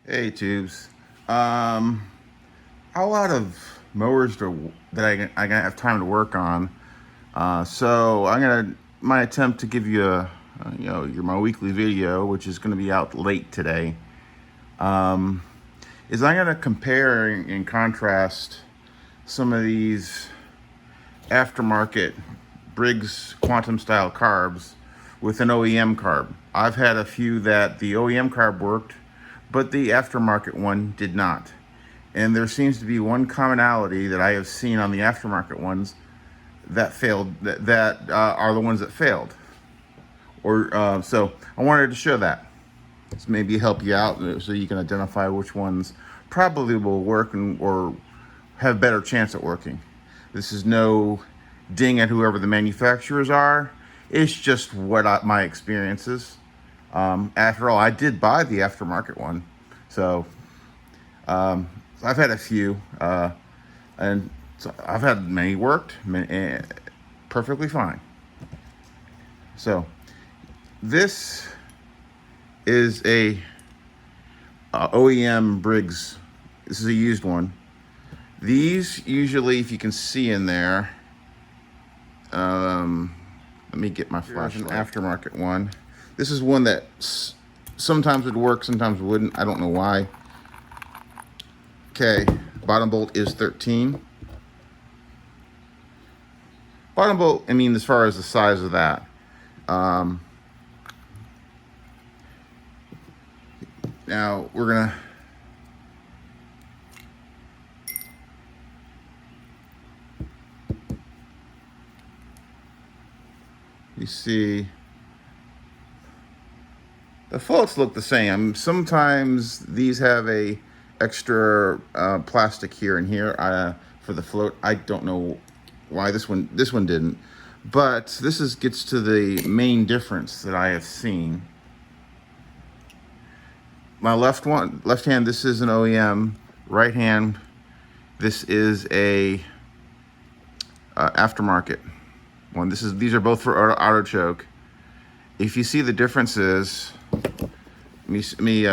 Hey tubes. A lot of mowers that I gonna have time to work on. So I'm gonna my attempt to give you a my weekly video, which is gonna be out late today. Is I'm gonna compare and contrast some of these aftermarket Briggs Quantum style carbs with an OEM carb. I've had a few that the OEM carb worked, but the aftermarket one did not. And there seems to be one commonality that I have seen on the aftermarket ones that failed, that are the ones that failed. So I wanted to show that. So maybe help you out so you can identify which ones probably will work or have better chance at working. This is no ding at whoever the manufacturers are. It's just what my experience is. After all, I did buy the aftermarket one, so I've had a few, and so I've had many worked perfectly fine. So this is a OEM Briggs. This is a used one. These usually, if you can see in there, let me get my flashlight. Here's an aftermarket one. This is one that sometimes would work, sometimes wouldn't. I don't know why. Okay, bottom bolt is 13. Bottom bolt, I mean, as far as the size of that. Now we're gonna you see the floats look the same. Sometimes these have a extra plastic here and here for the float. I don't know why this one didn't, but this gets to the main difference that I have seen. My left hand, this is an OEM. Right hand, this is a aftermarket one. These are both for auto choke. If you see the differences, let me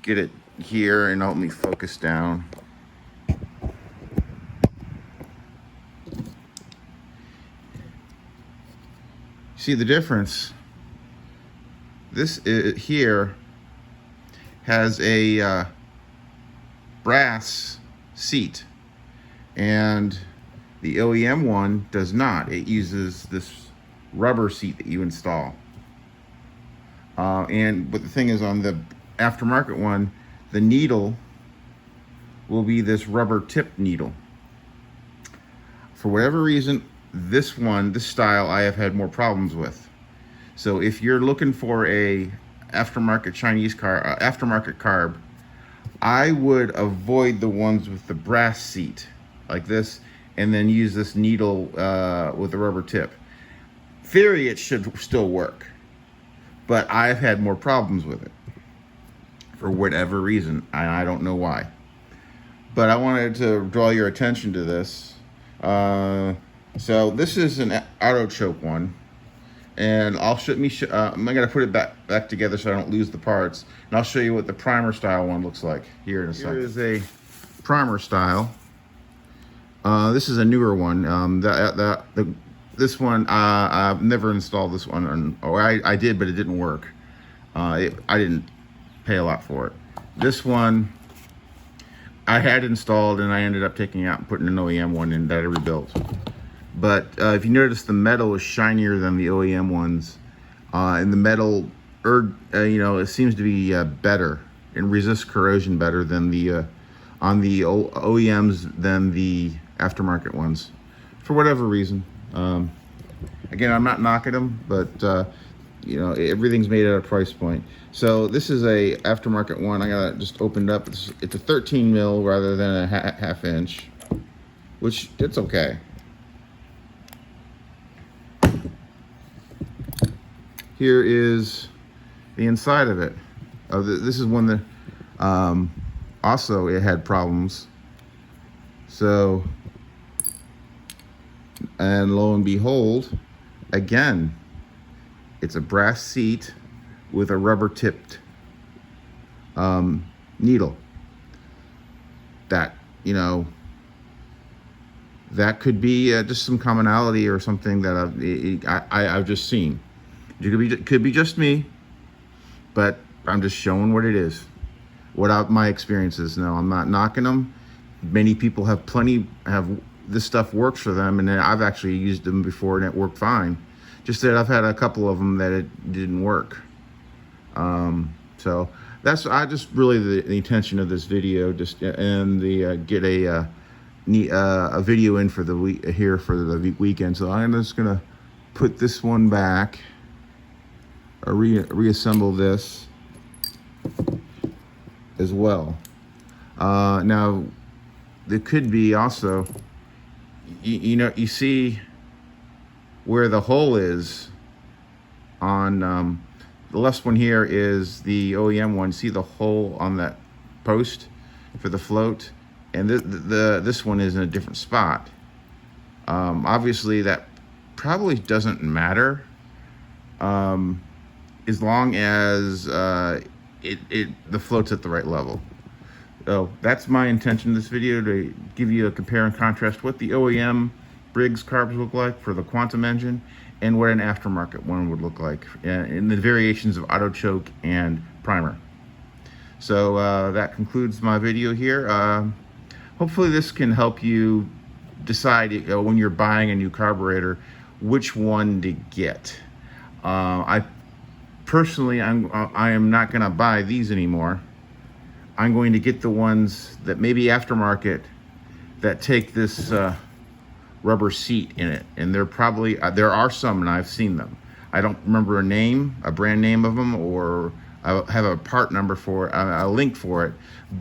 get it here and help me focus down. See the difference? This here has a brass seat, and the OEM one does not. It uses this rubber seat that you install. But the thing is, on the aftermarket one, the needle will be this rubber tip needle. For whatever reason, this style, I have had more problems with. So if you're looking for a aftermarket aftermarket carb, I would avoid the ones with the brass seat like this, and then use this needle with the rubber tip. Theory, it should still work, but I've had more problems with it for whatever reason. I don't know why, but I wanted to draw your attention to this. So this is an auto choke one, and I'm gonna put it back together so I don't lose the parts, and I'll show you what the primer style one looks like here in a second. Here is a primer style. This is a newer one. This one, I've never installed this one, or I did, but it didn't work. I didn't pay a lot for it. This one I had installed, and I ended up taking out and putting an OEM one in that I rebuilt. But if you notice, the metal is shinier than the OEM ones, and the metal, it seems to be better and resists corrosion better than the on the OEMs than the aftermarket ones, for whatever reason. Again, I'm not knocking them, but everything's made at a price point. So this is a aftermarket one. I got it just opened up. It's a 13 mil rather than a half inch, which it's okay. Here is the inside of it. This is one that also it had problems. So, and lo and behold, again, it's a brass seat with a rubber tipped needle. That, you know, that could be just some commonality or something that I've just seen. It could be just me, but I'm just showing what it is, what my experiences. No, I'm not knocking them. Many people have this stuff works for them, and I've actually used them before and it worked fine. Just that I've had a couple of them that it didn't work. So that's just really the intention of this video, just and the get a video in for the week here for the weekend. So I'm just gonna put this one back, or reassemble this as well. Now there could be also, you know, you see where the hole is on the left one here is the OEM one. See the hole on that post for the float, and this one is in a different spot. Obviously that probably doesn't matter, as long as the float's at the right level. So that's my intention in this video, to give you a compare and contrast what the OEM Briggs carbs look like for the Quantum engine and what an aftermarket one would look like in the variations of auto choke and primer. So that concludes my video here. Hopefully this can help you decide when you're buying a new carburetor which one to get. I personally, I am not going to buy these anymore. I'm going to get the ones that maybe aftermarket that take this rubber seat in it, and they're probably there are some, and I've seen them. I don't remember a brand name of them, or I have a part number for it, a link for it.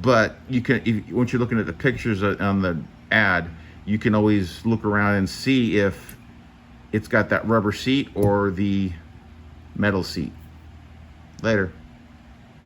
But you can, once you're looking at the pictures on the ad, you can always look around and see if it's got that rubber seat or the metal seat. Later.